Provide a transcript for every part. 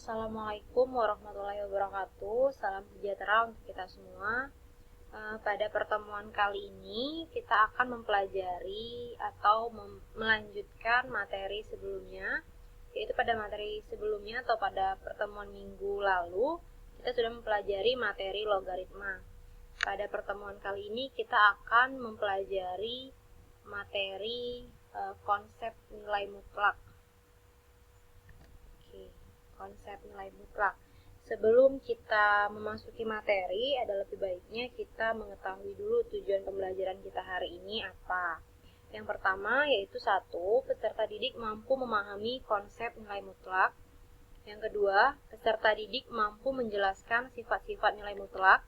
Assalamualaikum warahmatullahi wabarakatuh. Salam sejahtera untuk kita semua. Pada pertemuan kali ini kita akan mempelajari atau melanjutkan materi sebelumnya, yaitu pada materi sebelumnya atau pada pertemuan minggu lalu kita sudah mempelajari materi logaritma. Pada pertemuan kali ini kita akan mempelajari materi konsep nilai mutlak. Konsep nilai mutlak. Sebelum kita memasuki materi, ada lebih baiknya kita mengetahui dulu tujuan pembelajaran kita hari ini apa. Yang pertama yaitu 1. Peserta didik mampu memahami konsep nilai mutlak. Yang kedua, peserta didik mampu menjelaskan sifat-sifat nilai mutlak.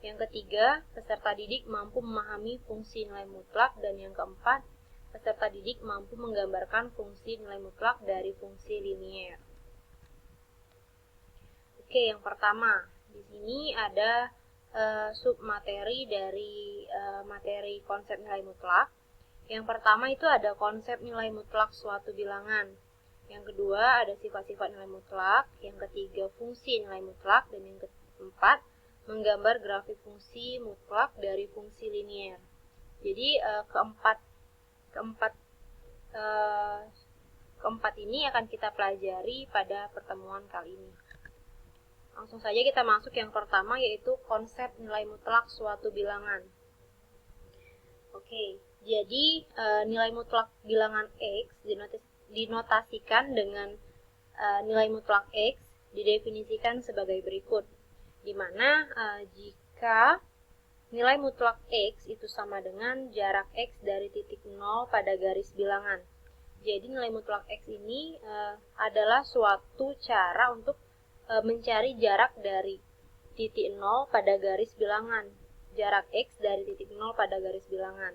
Yang ketiga, peserta didik mampu memahami fungsi nilai mutlak. Dan yang keempat, peserta didik mampu menggambarkan fungsi nilai mutlak dari fungsi linier. Oke, yang pertama, di sini ada submateri dari materi konsep nilai mutlak. Yang pertama itu ada konsep nilai mutlak suatu bilangan. Yang kedua ada sifat-sifat nilai mutlak. Yang ketiga fungsi nilai mutlak. Dan yang keempat menggambar grafik fungsi mutlak dari fungsi linier. Jadi keempat ini akan kita pelajari pada pertemuan kali ini. Langsung saja kita masuk yang pertama, yaitu konsep nilai mutlak suatu bilangan. Oke, jadi nilai mutlak bilangan X dinotasikan dengan nilai mutlak X didefinisikan sebagai berikut. Di mana jika nilai mutlak X itu sama dengan jarak X dari titik 0 pada garis bilangan. Jadi nilai mutlak X ini adalah suatu cara untuk mencari jarak dari titik 0 pada garis bilangan. Jarak X dari titik 0 pada garis bilangan.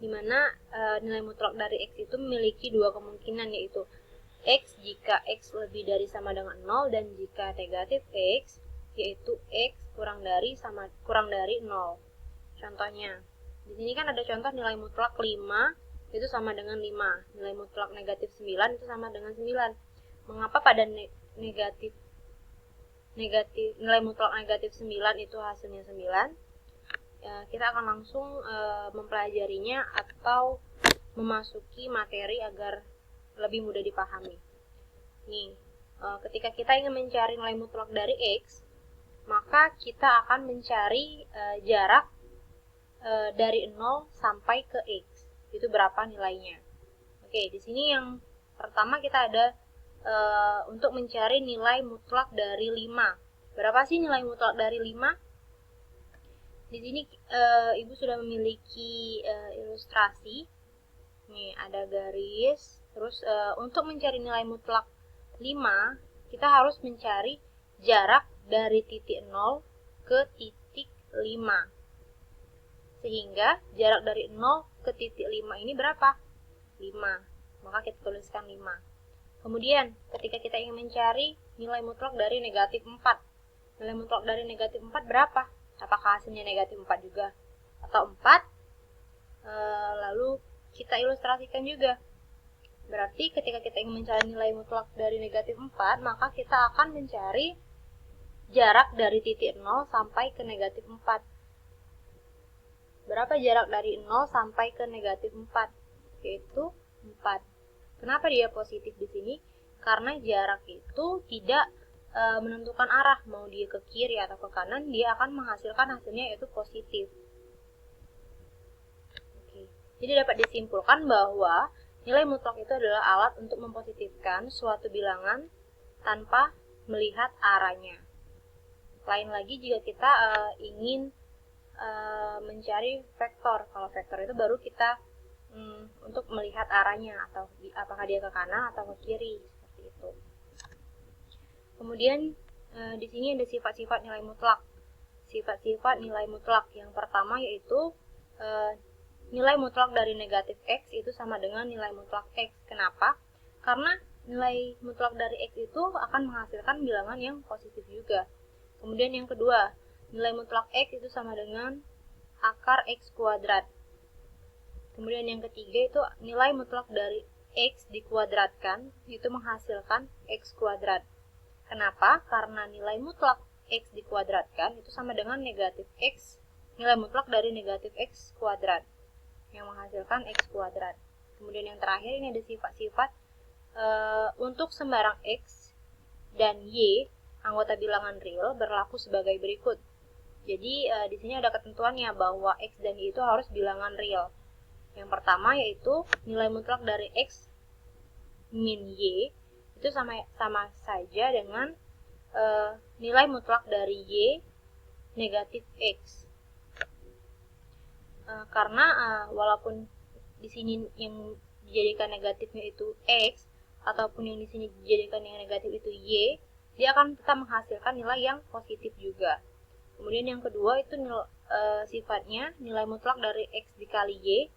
Dimana nilai mutlak dari X itu memiliki dua kemungkinan, yaitu X jika X lebih dari sama dengan 0 dan jika negatif X, yaitu X kurang dari 0. Contohnya, di sini kan ada contoh nilai mutlak 5 itu sama dengan 5. Nilai mutlak negatif 9 itu sama dengan 9. Mengapa pada nilai mutlak negatif 9 itu hasilnya 9? Kita akan langsung mempelajarinya atau memasuki materi agar lebih mudah dipahami. Nih, ketika kita ingin mencari nilai mutlak dari X, maka kita akan mencari jarak dari 0 sampai ke X. Itu berapa nilainya. Oke, di sini yang pertama kita ada untuk mencari nilai mutlak dari 5. Berapa sih nilai mutlak dari 5? Di sini Ibu sudah memiliki ilustrasi. Nih, ada garis. Terus untuk mencari nilai mutlak 5, kita harus mencari jarak dari titik 0 ke titik 5. Sehingga jarak dari 0 ke titik 5 ini berapa? 5. Maka kita tuliskan 5. Kemudian, ketika kita ingin mencari nilai mutlak dari negatif 4. Nilai mutlak dari negatif 4 berapa? Apakah hasilnya negatif 4 juga? Atau 4? Lalu kita ilustrasikan juga. Berarti ketika kita ingin mencari nilai mutlak dari negatif 4, maka kita akan mencari jarak dari titik 0 sampai ke negatif 4. Berapa jarak dari 0 sampai ke negatif 4? Yaitu 4. Kenapa dia positif di sini? Karena jarak itu tidak menentukan arah, mau dia ke kiri atau ke kanan, dia akan menghasilkan hasilnya yaitu positif. Oke. Jadi dapat disimpulkan bahwa nilai mutlak itu adalah alat untuk mempositifkan suatu bilangan tanpa melihat arahnya. Lain lagi jika kita ingin mencari vektor. Kalau vektor itu baru kita untuk melihat arahnya, atau apakah dia ke kanan atau ke kiri, seperti itu. Kemudian di sini ada sifat-sifat nilai mutlak. Sifat-sifat nilai mutlak yang pertama yaitu nilai mutlak dari negatif X itu sama dengan nilai mutlak X. Kenapa? Karena nilai mutlak dari X itu akan menghasilkan bilangan yang positif juga. Kemudian yang kedua, nilai mutlak X itu sama dengan akar X kuadrat. Kemudian yang ketiga itu nilai mutlak dari X dikuadratkan itu menghasilkan X kuadrat. Kenapa? Karena nilai mutlak X dikuadratkan itu sama dengan negatif X, nilai mutlak dari negatif X kuadrat, yang menghasilkan X kuadrat. Kemudian yang terakhir ini ada sifat-sifat untuk sembarang X dan Y, anggota bilangan real, berlaku sebagai berikut. Jadi di sini ada ketentuannya bahwa X dan Y itu harus bilangan real. Yang pertama yaitu nilai mutlak dari X min Y itu sama saja dengan nilai mutlak dari Y negatif X. Karena walaupun di sini yang dijadikan negatifnya itu X ataupun yang di sini dijadikan yang negatif itu Y, dia akan tetap menghasilkan nilai yang positif juga. Kemudian yang kedua itu sifatnya nilai mutlak dari X dikali Y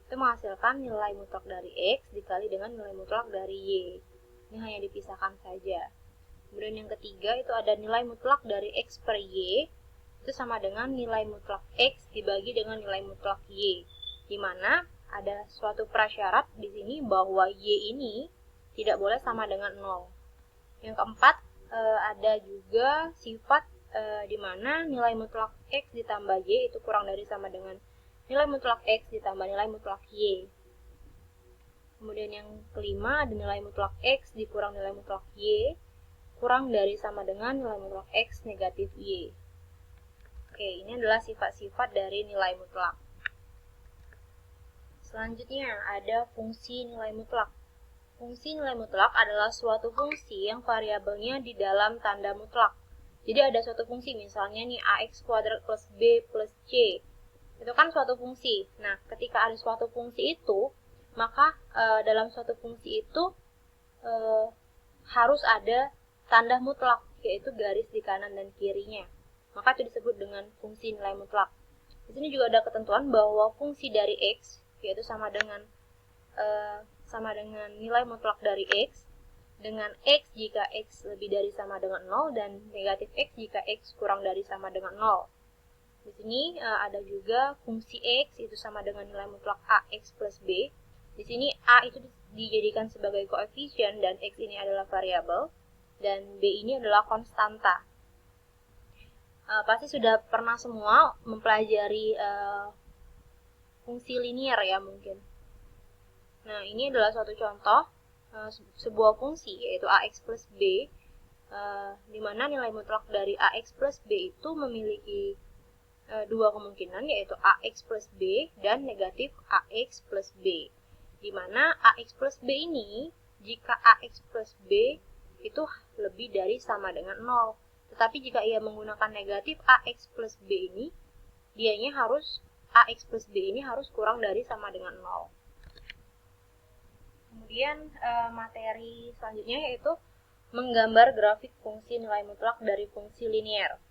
itu menghasilkan nilai mutlak dari X dikali dengan nilai mutlak dari Y. Ini hanya dipisahkan saja. Kemudian yang ketiga itu ada nilai mutlak dari X per Y itu sama dengan nilai mutlak X dibagi dengan nilai mutlak Y, di mana ada suatu prasyarat di sini bahwa Y ini tidak boleh sama dengan 0. Yang keempat ada juga sifat di mana nilai mutlak X ditambah Y itu kurang dari sama dengan nilai mutlak X ditambah nilai mutlak Y. Kemudian yang kelima ada nilai mutlak X dikurang nilai mutlak Y kurang dari sama dengan nilai mutlak X negatif Y. Oke, ini adalah sifat-sifat dari nilai mutlak. Selanjutnya ada fungsi nilai mutlak. Fungsi nilai mutlak adalah suatu fungsi yang variabelnya di dalam tanda mutlak. Jadi ada suatu fungsi, misalnya nih ax kuadrat plus b plus c. Itu kan suatu fungsi. Nah, ketika ada suatu fungsi itu, maka dalam suatu fungsi itu harus ada tanda mutlak, yaitu garis di kanan dan kirinya. Maka itu disebut dengan fungsi nilai mutlak. Di sini juga ada ketentuan bahwa fungsi dari X, yaitu sama dengan nilai mutlak dari X, dengan X jika X lebih dari sama dengan 0, dan negatif X jika X kurang dari sama dengan 0. Di sini ada juga fungsi X itu sama dengan nilai mutlak AX plus B. Di sini A itu dijadikan sebagai koefisien dan X ini adalah variabel dan B ini adalah konstanta. Pasti sudah pernah semua mempelajari fungsi linier ya mungkin. Nah, ini adalah suatu contoh sebuah fungsi yaitu AX plus B, di mana nilai mutlak dari AX plus B itu memiliki dua kemungkinan, yaitu AX plus B dan negatif AX plus B, di mana AX plus B ini jika AX plus B itu lebih dari sama dengan 0, tetapi jika ia menggunakan negatif AX plus B ini, AX plus B ini harus kurang dari sama dengan 0. Kemudian materi selanjutnya yaitu menggambar grafik fungsi nilai mutlak dari fungsi linier.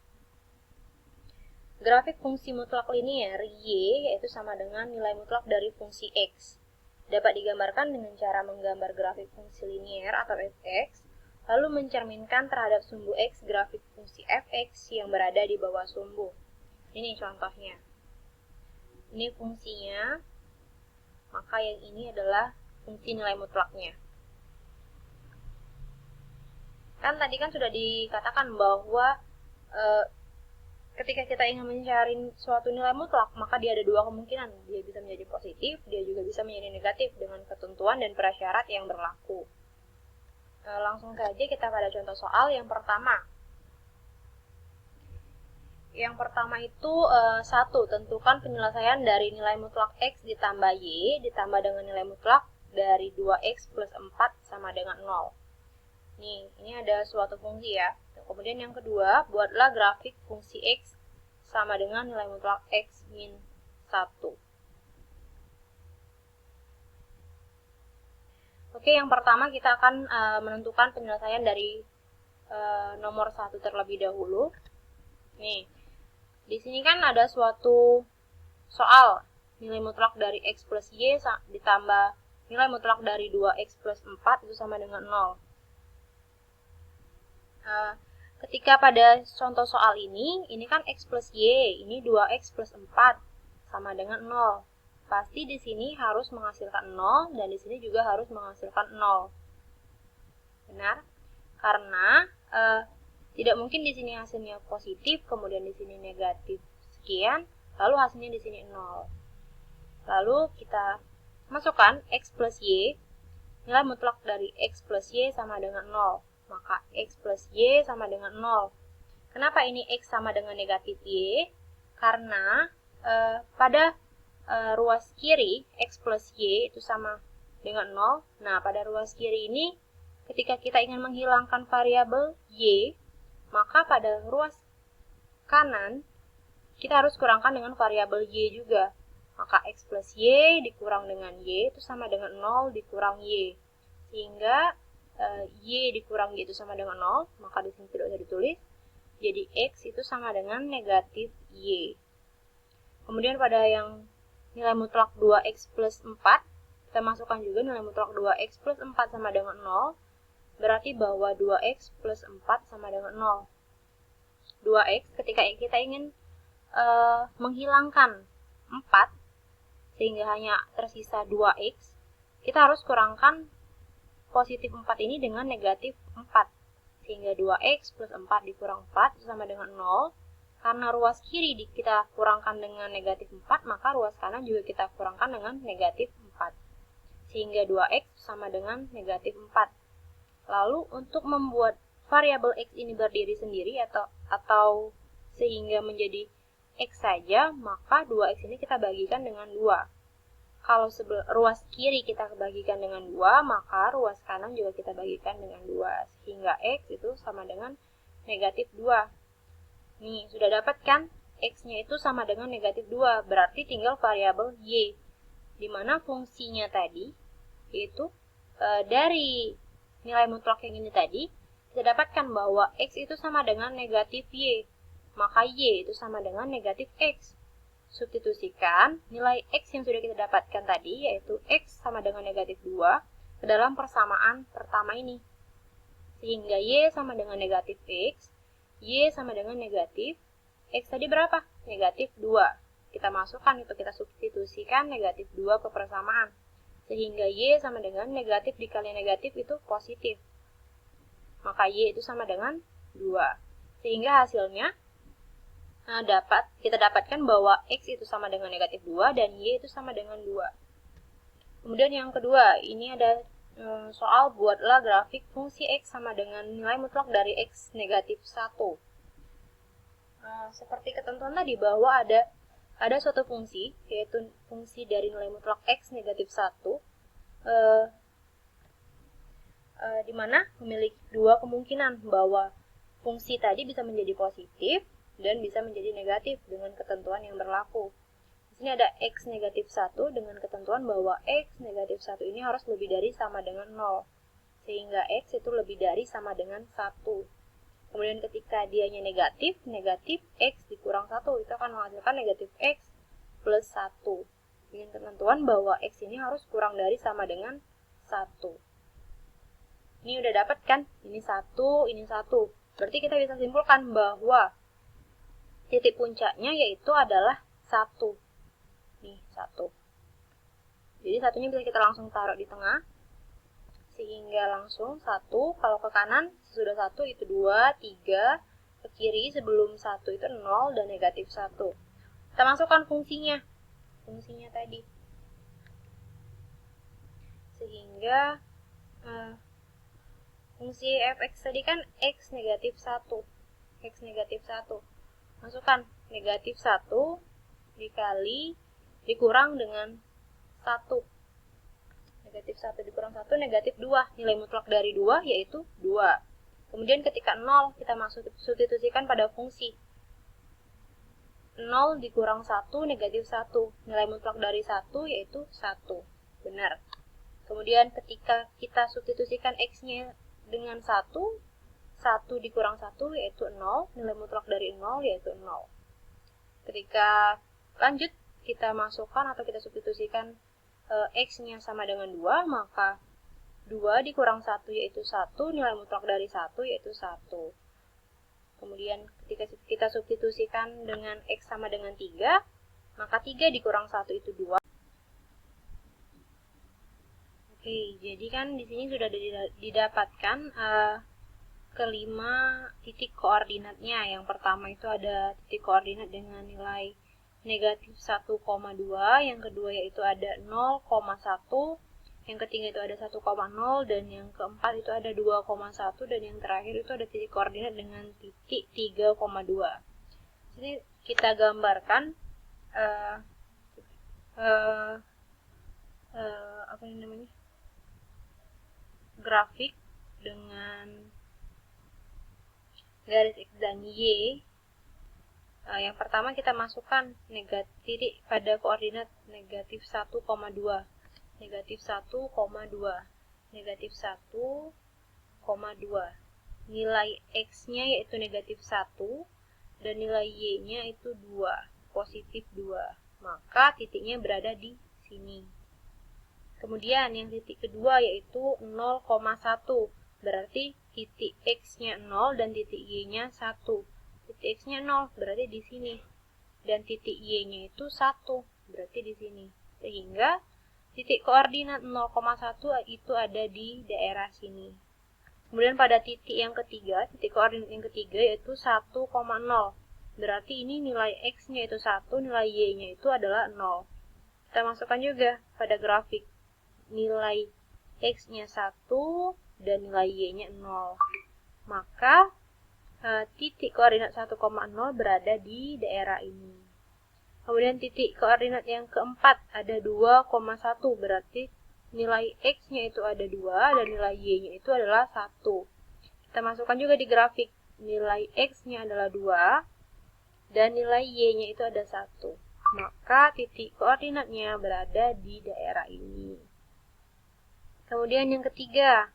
Grafik fungsi mutlak linier Y yaitu sama dengan nilai mutlak dari fungsi X. Dapat digambarkan dengan cara menggambar grafik fungsi linier atau fx, lalu mencerminkan terhadap sumbu X grafik fungsi fx yang berada di bawah sumbu. Ini contohnya. Ini fungsinya, maka yang ini adalah fungsi nilai mutlaknya. Kan tadi kan sudah dikatakan bahwa ketika kita ingin mencari suatu nilai mutlak, maka dia ada dua kemungkinan. Dia bisa menjadi positif, dia juga bisa menjadi negatif dengan ketentuan dan prasyarat yang berlaku. Langsung saja kita pada contoh soal yang pertama. Yang pertama itu 1. Tentukan penyelesaian dari nilai mutlak X ditambah Y ditambah dengan nilai mutlak dari 2X plus 4 sama dengan 0. Ini ada suatu fungsi ya. Kemudian yang kedua, buatlah grafik fungsi X sama dengan nilai mutlak X min 1. Oke, yang pertama kita akan menentukan penyelesaian dari nomor 1 terlebih dahulu. Nih, di sini kan ada suatu soal nilai mutlak dari X plus Y ditambah nilai mutlak dari 2X plus 4 itu sama dengan 0. Ketika pada contoh soal ini kan X plus Y, ini 2X plus 4 sama dengan 0. pasti di sini harus menghasilkan 0 dan di sini juga harus menghasilkan 0. Benar? Karena tidak mungkin di sini hasilnya positif, kemudian di sini negatif sekian, lalu hasilnya di sini 0. Lalu kita masukkan X plus Y, nilai mutlak dari X plus Y sama dengan 0. Maka X plus Y sama dengan 0. Kenapa ini X sama dengan negatif Y? Karena pada ruas kiri X plus Y itu sama dengan 0. Nah, pada ruas kiri ini ketika kita ingin menghilangkan variabel Y, maka pada ruas kanan kita harus kurangkan dengan variabel Y juga. Maka X plus Y dikurang dengan Y itu sama dengan 0 dikurang Y. Sehingga Y dikurang Y itu sama dengan 0, maka di sini tidak usah ditulis. Jadi X itu sama dengan negatif Y. Kemudian pada yang nilai mutlak 2X plus 4, kita masukkan juga nilai mutlak 2X plus 4 sama dengan 0, berarti bahwa 2X plus 4 sama dengan 0. 2X ketika kita ingin menghilangkan 4, sehingga hanya tersisa 2X, kita harus kurangkan positif 4 ini dengan negatif 4. Sehingga 2X plus 4 dikurang 4 sama dengan 0. Karena ruas kiri kita kurangkan dengan negatif 4, maka ruas kanan juga kita kurangkan dengan negatif 4. Sehingga 2X sama dengan negatif 4. Lalu untuk membuat variabel X ini berdiri sendiri atau sehingga menjadi X saja, maka 2X ini kita bagikan dengan 2. Kalau ruas kiri kita bagikan dengan 2, maka ruas kanan juga kita bagikan dengan 2. Sehingga X itu sama dengan negatif 2. Nih, sudah dapat kan? X-nya itu sama dengan negatif 2, berarti tinggal variabel Y. Dimana fungsinya tadi, yaitu dari nilai mutlak yang ini tadi, kita dapatkan bahwa X itu sama dengan negatif Y. Maka Y itu sama dengan negatif X. Substitusikan nilai X yang sudah kita dapatkan tadi, yaitu X sama dengan negatif 2, ke dalam persamaan pertama ini. Sehingga Y sama dengan negatif X, Y sama dengan negatif, X tadi berapa? Negatif 2. Kita masukkan itu, kita substitusikan negatif 2 ke persamaan. Sehingga Y sama dengan negatif dikali negatif itu positif. Maka Y itu sama dengan 2. Sehingga hasilnya kita dapatkan bahwa X itu sama dengan negatif 2 dan Y itu sama dengan 2. Kemudian yang kedua, ini ada soal buatlah grafik fungsi X sama dengan nilai mutlak dari X negatif 1. Seperti ketentuan tadi bahwa ada suatu fungsi, yaitu fungsi dari nilai mutlak X negatif 1, di mana memiliki dua kemungkinan bahwa fungsi tadi bisa menjadi positif dan bisa menjadi negatif dengan ketentuan yang berlaku. Di sini ada X negatif 1 dengan ketentuan bahwa X negatif 1 ini harus lebih dari sama dengan 0. Sehingga X itu lebih dari sama dengan 1. Kemudian ketika dianya negatif, negatif X dikurang 1 itu akan menghasilkan negatif X plus 1. Dengan ketentuan bahwa X ini harus kurang dari sama dengan 1. Ini udah dapat kan? Ini 1, ini 1. Berarti kita bisa simpulkan bahwa titik puncaknya yaitu adalah 1. Nih, 1. Jadi satunya bisa kita langsung taruh di tengah. Sehingga langsung 1, kalau ke kanan sudah 1 itu 2, 3. Ke kiri sebelum 1 itu 0 dan negatif 1. Kita masukkan fungsinya. Fungsinya tadi. Sehingga fungsi fx tadi kan X negatif 1. X negatif 1. Masukkan negatif 1 dikali dikurang dengan 1. Negatif 1 dikurang 1, negatif 2. Nilai mutlak dari 2 yaitu 2. Kemudian ketika 0, kita substitusikan pada fungsi. 0 dikurang 1, negatif 1. Nilai mutlak dari 1 yaitu 1. Benar. Kemudian ketika kita substitusikan X-nya dengan 1, 1 dikurang 1 yaitu 0, nilai mutlak dari 0 yaitu 0. Ketika lanjut, kita masukkan atau kita substitusikan X-nya sama dengan 2, maka 2 dikurang 1 yaitu 1, nilai mutlak dari 1 yaitu 1. Kemudian ketika kita substitusikan dengan X sama dengan 3, maka 3 dikurang 1 itu 2. Oke, jadi kan di sini sudah didapatkan kelima titik koordinatnya. Yang pertama itu ada titik koordinat dengan nilai negatif 1,2, yang kedua yaitu ada 0,1, yang ketiga itu ada 1,0, dan yang keempat itu ada 2,1, dan yang terakhir itu ada titik koordinat dengan titik 3,2. Jadi kita gambarkan apa ini namanya, grafik dengan garis X dan Y. Yang pertama kita masukkan titik pada koordinat negatif 1,2, negatif 1,2, negatif 1,2. Nilai X-nya yaitu negatif 1 dan nilai Y-nya itu 2, positif 2. Maka titiknya berada di sini. Kemudian yang titik kedua yaitu 0,1. Berarti titik X-nya 0 dan titik Y-nya 1. Titik X-nya 0 berarti di sini. Dan titik Y-nya itu 1, berarti di sini. Sehingga titik koordinat 0,1 itu ada di daerah sini. Kemudian pada titik yang ketiga, titik koordinat yang ketiga yaitu 1,0. Berarti ini nilai X-nya itu 1, nilai Y-nya itu adalah 0. Kita masukkan juga pada grafik. Nilai X-nya 1 dan nilai Y-nya 0. Maka titik koordinat 1,0 berada di daerah ini. Kemudian titik koordinat yang keempat ada 2,1, berarti nilai X-nya itu ada 2 dan nilai Y-nya itu adalah 1. Kita masukkan juga di grafik. Nilai X-nya adalah 2 dan nilai Y-nya itu ada 1. Maka titik koordinatnya berada di daerah ini. Kemudian yang ketiga,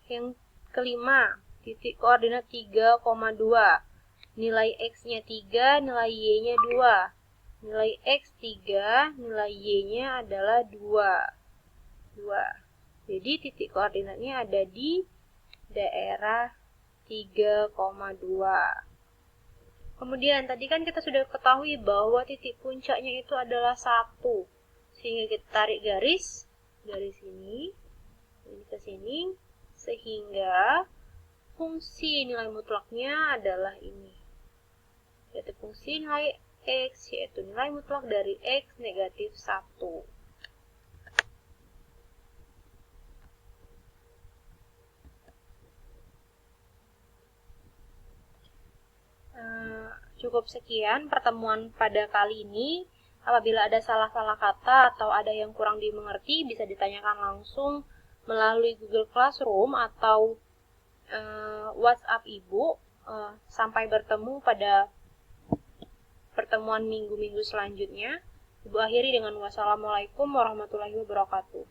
yang kelima, titik koordinat 3,2. Nilai X-nya 3, nilai Y-nya 2. Nilai X 3, nilai Y-nya adalah 2. Jadi titik koordinatnya ada di daerah 3,2. Kemudian tadi kan kita sudah ketahui bahwa titik puncaknya itu adalah 1. Sehingga kita tarik garis ini ke sini, sehingga fungsi nilai mutlaknya adalah ini, yaitu fungsi nilai X, yaitu nilai mutlak dari X negatif 1. Cukup sekian pertemuan pada kali ini. Apabila ada salah-salah kata atau ada yang kurang dimengerti, bisa ditanyakan langsung melalui Google Classroom atau WhatsApp Ibu. Sampai bertemu pada pertemuan minggu-minggu selanjutnya. Ibu akhiri dengan wassalamualaikum warahmatullahi wabarakatuh.